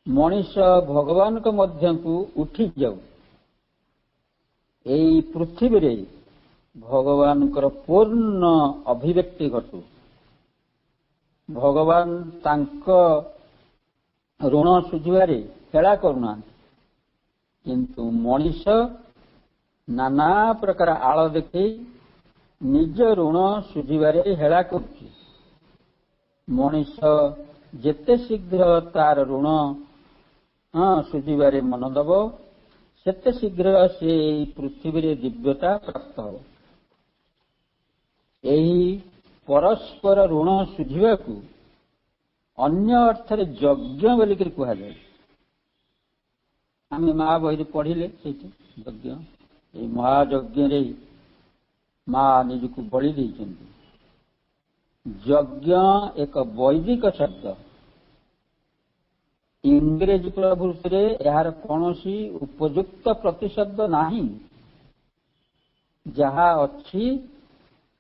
ମଣିଷ ଭଗବାନଙ୍କ ମଧ୍ୟକୁ ଉଠିଯାଉ। ଏଇ ପୃଥିବୀରେ ଭଗବାନଙ୍କର ପୂର୍ଣ୍ଣ ଅଭିବ୍ୟକ୍ତି ଘଟୁ। ଭଗବାନ ତାଙ୍କ ଋଣ ସୁଝିବାରେ ହେଳା କରୁନାହାନ୍ତି, କିନ୍ତୁ ମଣିଷ ନାନା ପ୍ରକାର ଆଳ ଦେଖେଇ ନିଜ ଋଣ ସୁଝିବାରେ ହେଳା କରୁଛି। ମଣିଷ ଯେତେ ଶୀଘ୍ର ତାର ଋଣ ସୁଝିବାରେ ମନ ଦେବ, ସେତେ ଶୀଘ୍ର ସେ ଏହି ପୃଥିବୀରେ ଦିବ୍ୟତା ପ୍ରାପ୍ତ ହେବ। ଏହି ପରସ୍ପର ଋଣ ସୁଝିବାକୁ ଅନ୍ୟ ଅର୍ଥରେ ଯଜ୍ଞ ବୋଲିକରି କୁହାଯାଏ। ଆମେ ମା ବହିରେ ପଢିଲେ ସେଇଠି ଯଜ୍ଞ, ଏଇ ମହାଯଜ୍ଞରେ ମା ନିଜକୁ ବଳି ଦେଇଛନ୍ତି। ଯଜ୍ଞ ଏକ ବୈଦିକ ଶବ୍ଦ, ଇଂରେଜୀ ପ୍ରଭୃତିରେ ଏହାର କୌଣସି ଉପଯୁକ୍ତ ପ୍ରତିଶବ୍ଦ ନାହିଁ। ଯାହା ଅଛି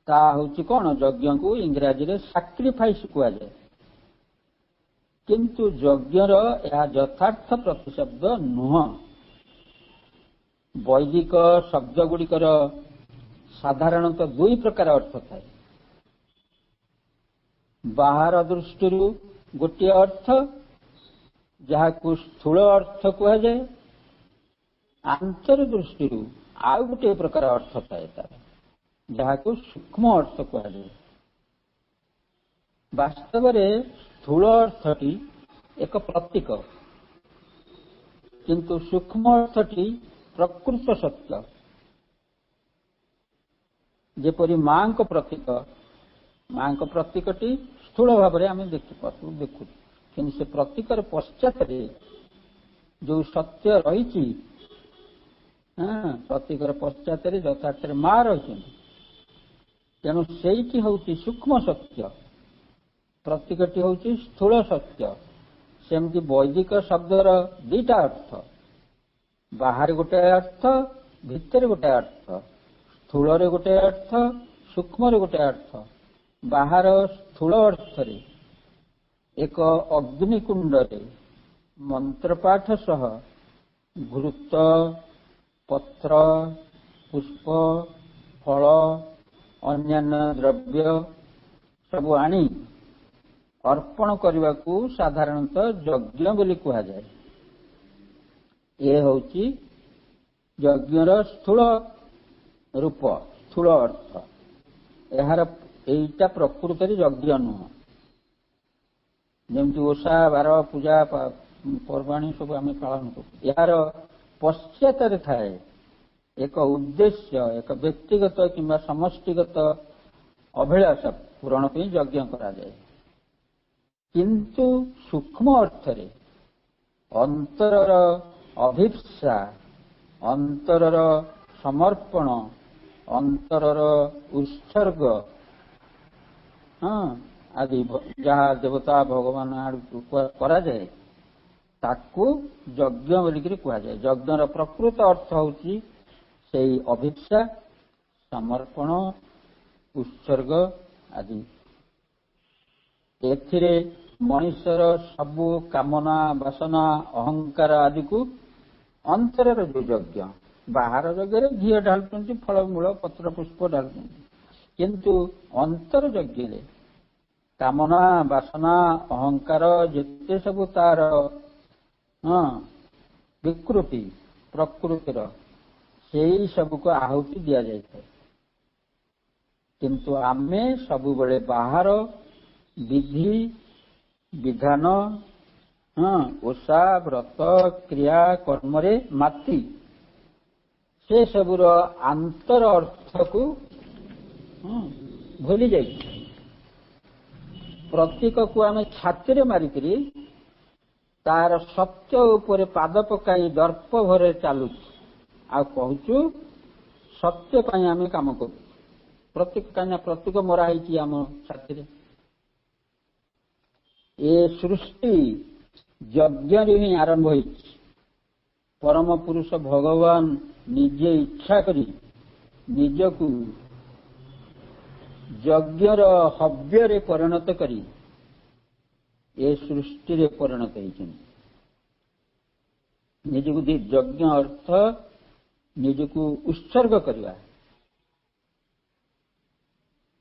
ତାହା ହେଉଛି କଣ? ଯଜ୍ଞକୁ ଇଂରାଜୀରେ ସାକ୍ରିଫାଇସ୍ କୁହାଯାଏ, କିନ୍ତୁ ଯଜ୍ଞର ଏହା ଯଥାର୍ଥ ପ୍ରତିଶବ୍ଦ ନୁହଁ। ବୈଦିକ ଶବ୍ଦଗୁଡ଼ିକର ସାଧାରଣତଃ ଦୁଇ ପ୍ରକାର ଅର୍ଥ ଥାଏ। ବାହାର ଦୃଷ୍ଟିରୁ ଗୋଟିଏ ଅର୍ଥ, ଯାହାକୁ ସ୍ଥୂଳ ଅର୍ଥ କୁହାଯାଏ। ଆନ୍ତର ଦୃଷ୍ଟିରୁ ଆଉ ଗୋଟିଏ ପ୍ରକାର ଅର୍ଥ ଥାଏ ତାର, ଯାହାକୁ ସୂକ୍ଷ୍ମ ଅର୍ଥ କୁହାଯାଏ। ବାସ୍ତବରେ ସ୍ଥୂଳ ଅର୍ଥଟି ଏକ ପ୍ରତୀକ, କିନ୍ତୁ ସୂକ୍ଷ୍ମ ଅର୍ଥଟି ପ୍ରକୃତ ସତ୍ୟ। ଯେପରି ମାଙ୍କ ପ୍ରତୀକଟି ସ୍ଥୂଳ ଭାବରେ ଆମେ ଦେଖୁଛୁ, କିନ୍ତୁ ସେ ପ୍ରତୀକର ପଶ୍ଚାତରେ ଯୋଉ ସତ୍ୟ ରହିଛି, ପ୍ରତୀକର ପଶ୍ଚାତରେ ଯଥାର୍ଥରେ ମା ରହିଛନ୍ତି। ତେଣୁ ସେଇଠି ହେଉଛି ସୂକ୍ଷ୍ମ ସତ୍ୟ, ପ୍ରତୀକଟି ହେଉଛି ସ୍ଥୂଳ ସତ୍ୟ। ସେମିତି ବୈଦିକ ଶବ୍ଦର ଦିଟା ଅର୍ଥ, ବାହାରେ ଗୋଟାଏ ଅର୍ଥ, ଭିତରେ ଗୋଟାଏ ଅର୍ଥ। ସ୍ଥୂଳରେ ଗୋଟାଏ ଅର୍ଥ, ସୂକ୍ଷ୍ମରେ ଗୋଟାଏ ଅର୍ଥ। ବାହାର ସ୍ଥୂଳ ଅର୍ଥରେ ଏକ ଅଗ୍ନିକୁଣ୍ଡରେ ମନ୍ତ୍ରପାଠ ସହ ଘୃତ, ପତ୍ର, ପୁଷ୍ପ, ଫଳ, ଅନ୍ୟାନ୍ୟ ଦ୍ରବ୍ୟ ସବୁ ଆଣି अर्पण करने साधारणतः यज्ञ बोली कुहाଯାए। ये होची यज्ञर स्थूल रूप, स्थूल अर्थ। यार एटा प्रकृत यज्ञ नुह। जमती ओषा बार पूजा पर्वाणी सब आम पालन कर, यार पश्चात थाए एक उद्देश्य, एक व्यक्तिगत किंबा समष्टिगत अभिलाषा पूरण पर यज्ञ करा जाए। किंतु सूक्ष्म अर्थरे अंतरर अभिप्सा, अंतरर समर्पण, अंतरर उत्सर्ग आदि जहाँ देवता भगवान करा जाए ताकू यज्ञ बोलिकी कह जाए। यज्ञर प्रकृत अर्थ होची सेई अभिप्सा, समर्पण, उत्सर्ग आदि। एथिरे मनुष्यर सबु कामना, वासना, अहंकार आदि को अंतरर जो यज्ञ, बाहर यज्ञ घी ढालुंट, फलमूल पत्र पुष्प ढालुंट, किंतु अंतर यज्ञ कामना, वासना, अहंकार जिते सब तार विकृति प्रकृतिर से सब को आहुति दि जाए। किंतु आमे सबु बड़े बाहर विधि विधान ओषा व्रत क्रिया कर्म रे माति से सबुर आंतर अर्थ को भूली जाए। प्रतीक को आम छाती मारिकी तार सत्य उपर पाद पकाई दर्प भरे चलु आ कहूचु सत्य आम काम करूँ। प्रतीक कहीं प्रतीक मराही आम छाती। ये सृष्टि यज्ञ ही आरंभ हो। परम पुरुष भगवान निजे इच्छा करी निजकू यज्ञर हव्य रे परिणत करी ये सृष्टि रे परिणत होइछन। निजकू यज्ञ अर्थ निजकू उत्सर्ग करवा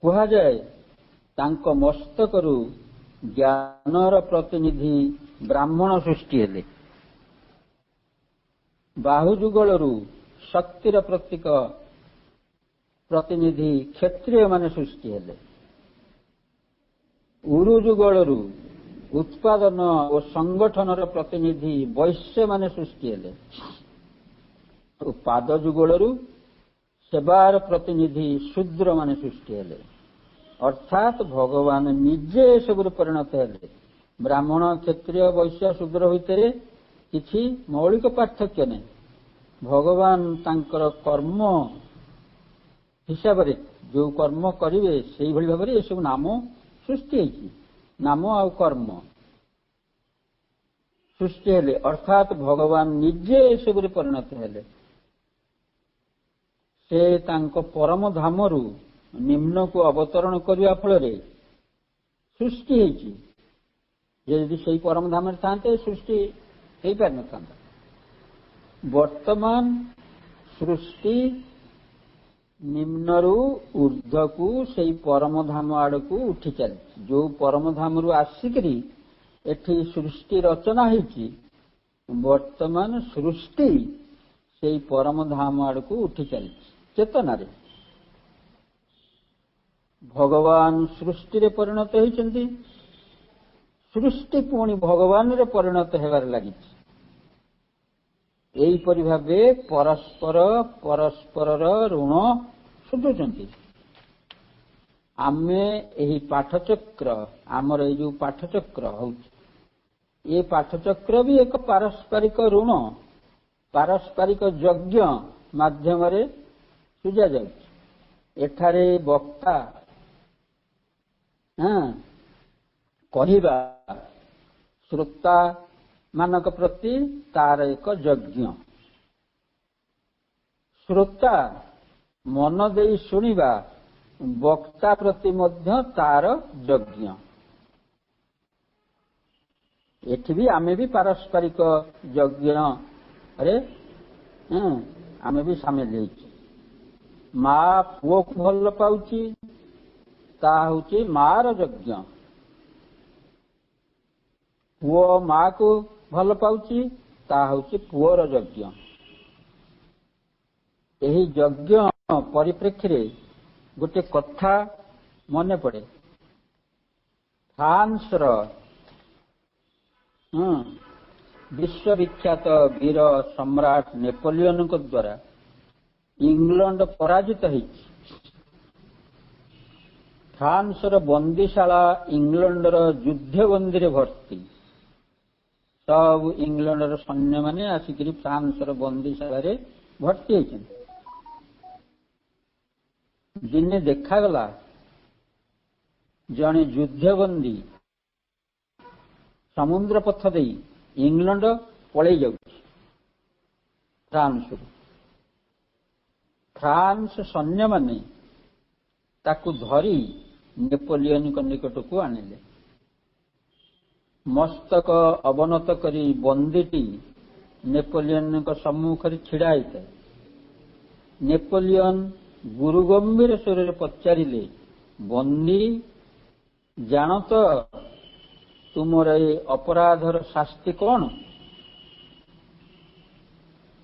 कहा जाए। तांको मस्तकरू ज्ञानर प्रतिनिधि ब्राह्मण सृष्टि हेले, बाहुजुगलरू शक्तिर प्रतीक प्रतिनिधि क्षत्रिय माने सृष्टि हेले, उरुजुगलरू उत्पादन और संगठनर प्रतिनिधि वैश्य माने सृष्टि हेले, पादजुगलरू सेवार प्रतिनिधि शूद्र माने सृष्टि हेले। अर्थात भगवान निजे सब परिणत हेले। ब्राह्मण क्षत्रिय वैश्य शूद्र भितर किछि मौलिक पार्थक्य नहीं। भगवान तांकर कर्म हिसाब रे जो कर्म करिवे सेही भली भाबरे ये सब नाम सृष्टि होइछि। नाम आ कर्म सृष्टि हेले अर्थात भगवान निजे सब परिणत हेले। से तांको परम धामरू निम्न को अवतरण करने फल सृष्टि होइछि। यदि सही परम धाम था सृष्टि हो पार न था। वर्तमान सृष्टि निम्नरू ऊर्ध्व को सही परम धाम आड़ को उठी चली। जो परम धाम रु आसिकरी एठी सृष्टि रचना होइछि, वर्तमान सृष्टि सही परम धाम आड़ को उठी चली चेतना रे। भगवान सृष्टि रे परिणत होइछन्ति, सृष्टि पुणी भगवान रे परिणत हेबार लागि। एई परि भाबे परस्पर परस्परर ऋण सुझुछन्ति। आमे एही पाठचक्र आमर ए जो पाठचक्र होउछि ये पाठचक्र भी एक पारस्परिक ऋण पारस्परिक यज्ञ माध्यम रे सुझा जाउछि। एठारे वक्ता कहवा श्रोता मानक प्रति तार एक यज्ञ। श्रोता मन देई सुनिबा वक्ता प्रति मध्य तार यज्ञ। एठी भी आमे भी पारस्परिक यज्ञ रे आमे भी शामिल होइछि। माँ पुओ को भल पाउछि ता होछि मार यज्ञ। पुओ माँ को भल पाउची ता हूँ पुओर यज्ञ। यही यज्ञ परिप्रेक्षी गोटे कथा मन पड़े। फ्रांस विश्वविख्यात वीर सम्राट नेपोलियन को द्वारा इंग्लैंड पराजित है। फ्रांस बंदीशाला इंग्लैंड युद्धबंदी रे भर्ती। सब इंग्लैंड सैन्य माने आसिक फ्रांस बंदीशाला रे भर्ती होती। दिने देखागला जड़े युद्धबंदी समुद्र पथ दे इंग्लैंड पलि जाऊँ। फ्रांस सैन्य माने ताकू धरी नेपोलियन निकट को आनिले। मस्तक अवनत करी बंदीटी नेपोलियन सम्मुख छिड़ा होता है। नेपोलियन गुरुगंभीर स्वर पचारे, बंदी जान तो तुमर ए अपराधर शास्ति कौन?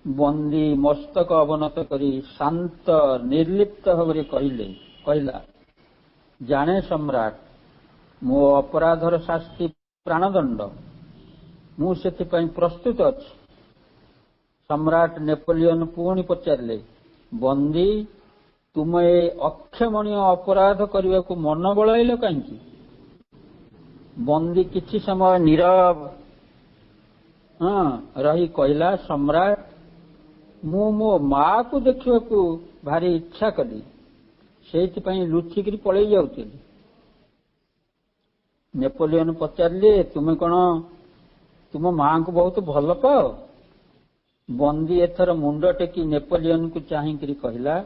बंदी मस्तक अवनत करी शांत निर्लिप्त भाव कहला, जाने सम्राट मो अपराधर शास्ति प्राणदंड, मु सेथिपाई प्रस्तुत अच्छी। सम्राट नेपोलियन पुणी पचारे, बंदी तुम ए अक्षमणीय अपराध करने को मन बड़ाइल कहीं? बंदी किछि समय नीरव रही कहला, सम्राट मु मो माँ को देखा भारी इच्छा कली, से लुचिकी पलि जाऊली। नेपोलियन पचारे, तुम्हें कौन तुम माँ को बहुत भल पाओ? बंदी एथर मुंड टेकी नेपोलियन को चाहिए कहला,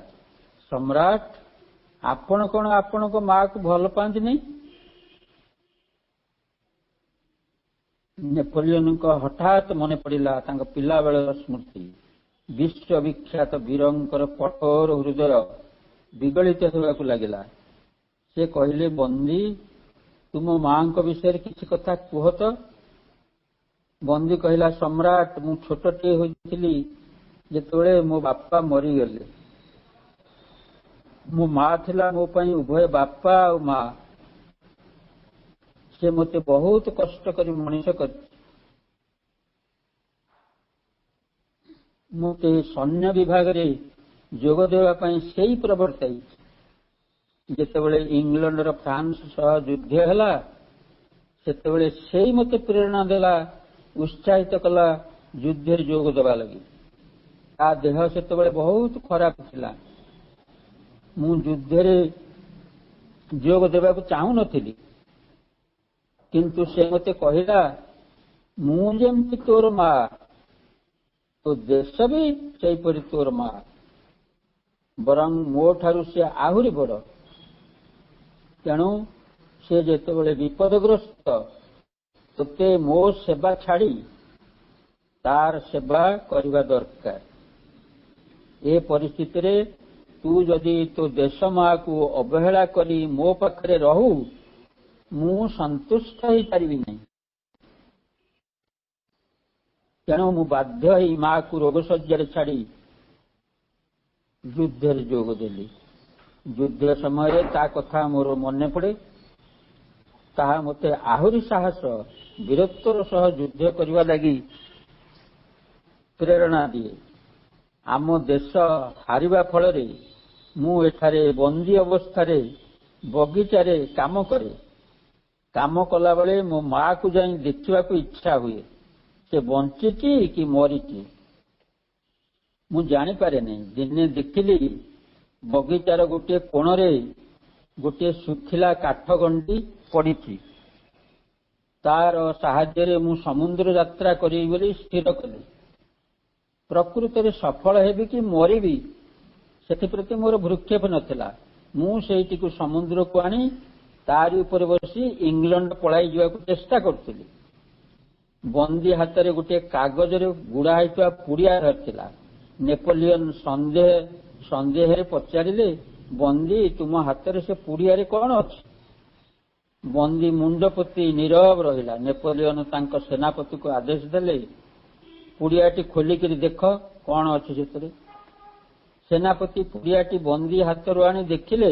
सम्राट आपण कौन आपण को माँ को भल पाती नहीं? नेपोलियन को हठात मन पड़ा पिला बेल स्मृति। विश्वविख्यात वीरंकर कठोर हृदय विगलित होगा लगिला। से कहले, बंदी तुम मां को विषय किसी कथा कह तो। बंदी कहला, सम्राट मु छोटे होइथिली जेतबेले मो बापा मरीगले। मो माँ थिला मो पई उभय बापा और माँ। से मते बहुत कष्ट करी मनीष कर मुते सैन्य विभाग रे जोग देवा पई सेई प्रवर्ताई। जेतेबेले इंग्लैंड रो फ्रांस सह युद्ध हैला सेतेबेले सेई मते प्रेरणा देला, उत्साहित कला युद्ध रे जोग देवा लगी। आ देह सेतेबेले बहुत खराब थिला। मु युद्ध रे जोग देवा को चाहू नथिली, किंतु से मते कहला, मु जेमति तोर माँ तो देश भी सेपरी तोर माँ, बरं मो ठारू से आहुरी बड़। तेणु से जेतेबेले विपदग्रस्त तोते मो सेवा छाड़ी तार सेवा करवा दरकार। ए परिस्थिति रे तू जदि तो देश माँ को अवहेला करी मो पाखरे रहू, मु संतुष्ट हो पारिबी नहीं। तेणु मु बाध्य ही माँ को रोग सज्जार छाड़ी युद्ध जोग देली। युद्ध समय ता कथा मोर मन पड़े, ताहा मते आहुरी साहस वीरत्वर सह युद्ध करने लगी प्रेरणा दिए। आम देश हारिबा फल मु एठारे बंदी अवस्था बगीचारे काम करे। काम कला बेले मो माँ को जाई देखा इच्छा हुए, से बंची कि मरीची मु जानी पारे नहीं। दिने देखिली बगीचार गोटे कोणरे गोटे सुखिला काठ गंडी पड़ी, तार साहाय्य मु समुद्र यात्रा करी बोली स्थिर कली। प्रकृत रे सफल हेबी कि मरीबी सेप्रति मोर भ्रूक्षेप नथिला। मु सेठी को समुद्र को आनी तारी ऊपर बसी इंग्लैंड पलाई जावा को चेष्टा करथिली। बंदी हाथ रे गोटे कागज रे गुड़ा होता पुड़िया धरथिला। नेपोलियन संदेह पचारे, बंदी तुम हाथ रे से पुड़िया रे कौन अच्छी? ବନ୍ଦୀ ମୁଣ୍ଡ ପୋତି ନୀରବ ରହିଲା। ନେପୋଲିଅନ ତାଙ୍କ ସେନାପତିକୁ ଆଦେଶ ଦେଲେ, ପୁଡ଼ିଆଟି ଖୋଲିକିରି ଦେଖ କଣ ଅଛି ସେଥିରେ। ସେନାପତି ପୁଡ଼ିଆଟି ବନ୍ଦୀ ହାତରୁ ଆଣି ଦେଖିଲେ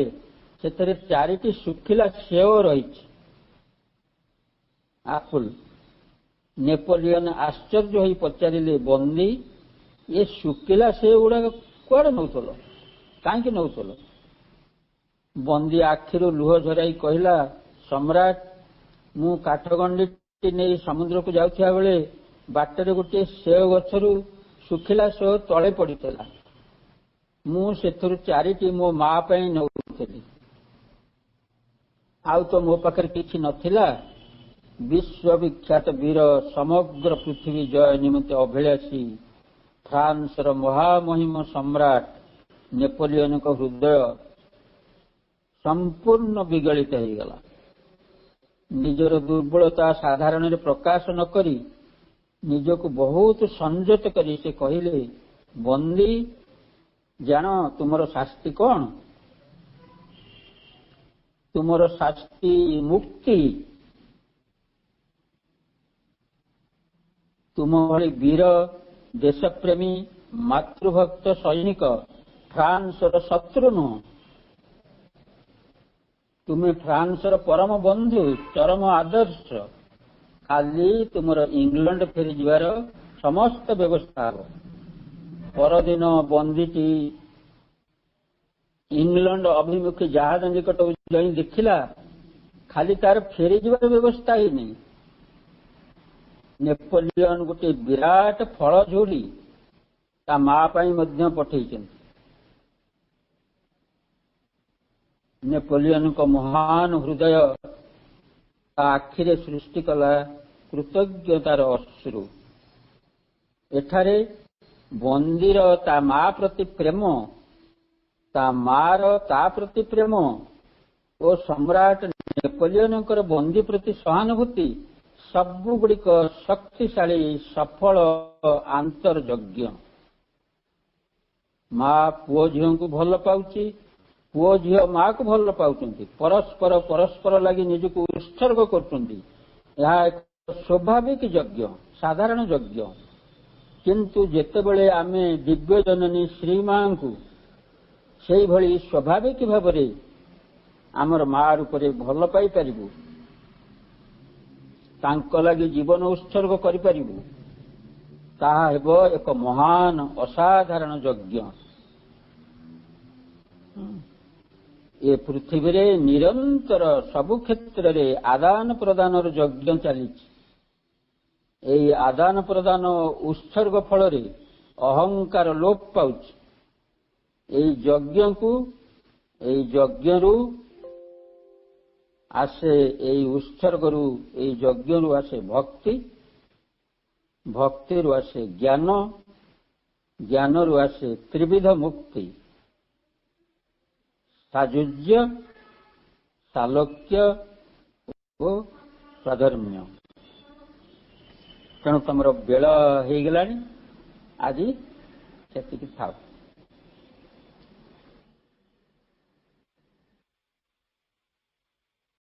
ସେଥିରେ 4ଟି ଶୁଖିଲା ସେଓ ରହିଛି, ଆପୁଲ। ନେପୋଲିଅନ ଆଶ୍ଚର୍ଯ୍ୟ ହୋଇ ପଚାରିଲେ, ବନ୍ଦୀ, ଏ ଶୁଖିଲା ସେଓ ଗୁଡାକ କୁଆଡେ ନଉଥିଲ, କାହିଁକି ନଉଥିଲ? ବନ୍ଦୀ ଆଖିରୁ ଲୁହ ଝରାଇ କହିଲା, ସମ୍ରାଟ, ମୁଁ କାଠଗଣ୍ଡିଟି ନେଇ ସମୁଦ୍ରକୁ ଯାଉଥିବା ବେଳେ ବାଟରେ ଗୋଟିଏ ସେଓ ଗଛରୁ ଶୁଖିଲା ସେଓ ତଳେ ପଡ଼ିଥିଲା। ମୁଁ ସେଥିରୁ 4ଟି ମୋ ମା ପାଇଁ ନେଉଥିଲି। ଆଉ ତ ମୋ ପାଖରେ କିଛି ନଥିଲା। ବିଶ୍ୱବିଖ୍ୟାତ ବୀର, ସମଗ୍ର ପୃଥିବୀ ଜୟ ନିମନ୍ତେ ଅଭିଳାଷୀ ଫ୍ରାନ୍ସର ମହାମହିମ ସମ୍ରାଟ ନେପୋଲିଅନଙ୍କ ହୃଦୟ ସମ୍ପୂର୍ଣ୍ଣ ବିଗଳିତ ହୋଇଗଲା। ନିଜର ଦୁର୍ବଳତା ସାଧାରଣରେ ପ୍ରକାଶ ନ କରି ନିଜକୁ ବହୁତ ସଂଯତ କରି ସେ କହିଲେ, ବନ୍ଦୀ, ଜାଣ ତୁମର ଶାସ୍ତି କଣ? ତୁମର ଶାସ୍ତି ମୁକ୍ତି। ତୁମ ଭଳି ବୀର, ଦେଶପ୍ରେମୀ, ମାତୃଭକ୍ତ ସୈନିକ ଫ୍ରାନ୍ସର ଶତ୍ରୁ ନୁହଁ। ତୁମେ ଫ୍ରାନ୍ସର ପରମ ବନ୍ଧୁ, ଚରମ ଆଦର୍ଶ। କାଲି ତୁମର ଇଂଲଣ୍ଡ ଫେରିଯିବାର ସମସ୍ତ ବ୍ୟବସ୍ଥା ହେବ। ପରଦିନ ବନ୍ଦୀଟି ଇଂଲଣ୍ଡ ଅଭିମୁଖୀ ଜାହାଜ ନିକଟକୁ ଯାଇ ଦେଖିଲା, ଖାଲି ତାର ଫେରିଯିବାର ବ୍ୟବସ୍ଥା ହେଇନି, ନେପୋଲିଅନ ଗୋଟିଏ ବିରାଟ ଫଳ ଝୁଡ଼ି ତା ମା ପାଇଁ ମଧ୍ୟ ପଠେଇଛନ୍ତି। ନେପୋଲିଅନଙ୍କ ମହାନ ହୃଦୟ ତା ଆଖିରେ ସୃଷ୍ଟି କଲା କୃତଜ୍ଞତାର ଅଶ୍ରୁ। ଏଠାରେ ବନ୍ଦୀର ତା ମା ପ୍ରତି ପ୍ରେମ, ତା ମାର ତା ପ୍ରତି ପ୍ରେମ ଓ ସମ୍ରାଟ ନେପୋଲିଅନଙ୍କର ବନ୍ଦୀ ପ୍ରତି ସହାନୁଭୂତି ସବୁଗୁଡ଼ିକ ଶକ୍ତିଶାଳୀ ସଫଳ ଆନ୍ତର୍ଯଜ୍ଞ। ମା ପୁଅ ଝିଅଙ୍କୁ ଭଲ ପାଉଛି, ପୁଅ ଝିଅ ମାକୁ ଭଲ ପାଉଛନ୍ତି, ପରସ୍ପର ଲାଗି ନିଜକୁ ଉତ୍ସର୍ଗ କରୁଛନ୍ତି। ଏହା ଏକ ସ୍ୱାଭାବିକ ଯଜ୍ଞ, ସାଧାରଣ ଯଜ୍ଞ। କିନ୍ତୁ ଯେତେବେଳେ ଆମେ ଦିବ୍ୟ ଜନନୀ ଶ୍ରୀମାଙ୍କୁ ସେଇଭଳି ସ୍ୱାଭାବିକ ଭାବରେ ଆମର ମା ରୂପରେ ଭଲ ପାଇପାରିବୁ, ତାଙ୍କ ଲାଗି ଜୀବନ ଉତ୍ସର୍ଗ କରିପାରିବୁ, ତାହା ହେବ ଏକ ମହାନ ଅସାଧାରଣ ଯଜ୍ଞ। ଏ ପୃଥିବୀରେ ନିରନ୍ତର ସବୁ କ୍ଷେତ୍ରରେ ଆଦାନ ପ୍ରଦାନର ଯଜ୍ଞ ଚାଲିଛି। ଏହି ଆଦାନ ପ୍ରଦାନ ଉତ୍ସର୍ଗ ଫଳରେ ଅହଙ୍କାର ଲୋପ ପାଉଛି। ଏହି ଯଜ୍ଞରୁ ଆସେ, ଏହି ଉତ୍ସର୍ଗରୁ, ଏହି ଯଜ୍ଞରୁ ଆସେ ଭକ୍ତି, ଭକ୍ତିରୁ ଆସେ ଜ୍ଞାନ, ଜ୍ଞାନରୁ ଆସେ ତ୍ରିବିଧ ମୁକ୍ତି, ସାଯୁଜ୍ୟ, ସାଲୋକ୍ୟ ଓ ସ୍ୱାଧର୍ମ୍ୟ। ତେଣୁ ତମର ବେଳ ହେଇଗଲାଣି, ଆଜି ସେତିକି ଥାଉ।